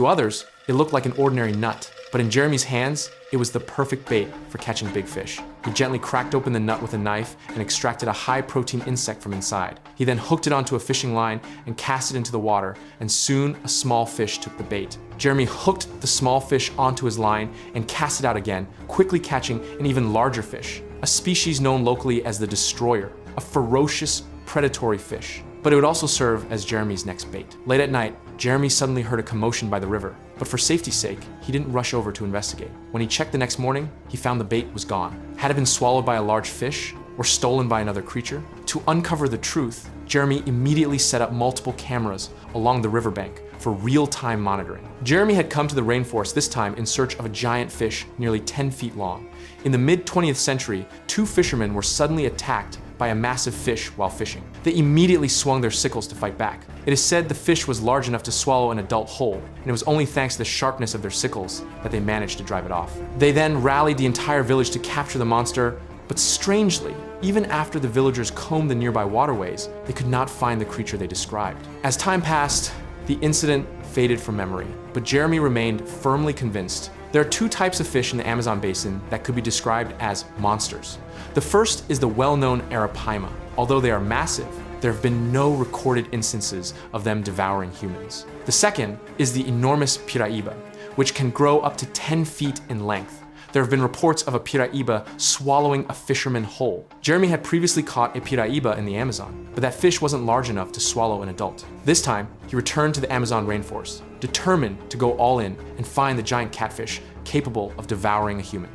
To others, it looked like an ordinary nut, but in Jeremy's hands, it was the perfect bait for catching big fish. He gently cracked open the nut with a knife and extracted a high-protein insect from inside. He then hooked it onto a fishing line and cast it into the water, and soon a small fish took the bait. Jeremy hooked the small fish onto his line and cast it out again, quickly catching an even larger fish, a species known locally as the destroyer, a ferocious, predatory fish. But it would also serve as Jeremy's next bait. Late at night, Jeremy suddenly heard a commotion by the river, but for safety's sake, he didn't rush over to investigate. When he checked the next morning, he found the bait was gone. Had it been swallowed by a large fish or stolen by another creature? To uncover the truth, Jeremy immediately set up multiple cameras along the riverbank for real-time monitoring. Jeremy had come to the rainforest this time in search of a giant fish nearly 10 feet long. In the mid-20th century, two fishermen were suddenly attacked by a massive fish while fishing. They immediately swung their sickles to fight back. It is said the fish was large enough to swallow an adult whole, and it was only thanks to the sharpness of their sickles that they managed to drive it off. They then rallied the entire village to capture the monster, but strangely, even after the villagers combed the nearby waterways, they could not find the creature they described. As time passed, the incident faded from memory, but Jeremy remained firmly convinced. There are two types of fish in the Amazon basin that could be described as monsters. The first is the well-known Arapaima. Although they are massive, there have been no recorded instances of them devouring humans. The second is the enormous Piraiba, which can grow up to 10 feet in length. There have been reports of a Piraiba swallowing a fisherman whole. Jeremy had previously caught a Piraiba in the Amazon, but that fish wasn't large enough to swallow an adult. This time, he returned to the Amazon rainforest, determined to go all in and find the giant catfish capable of devouring a human.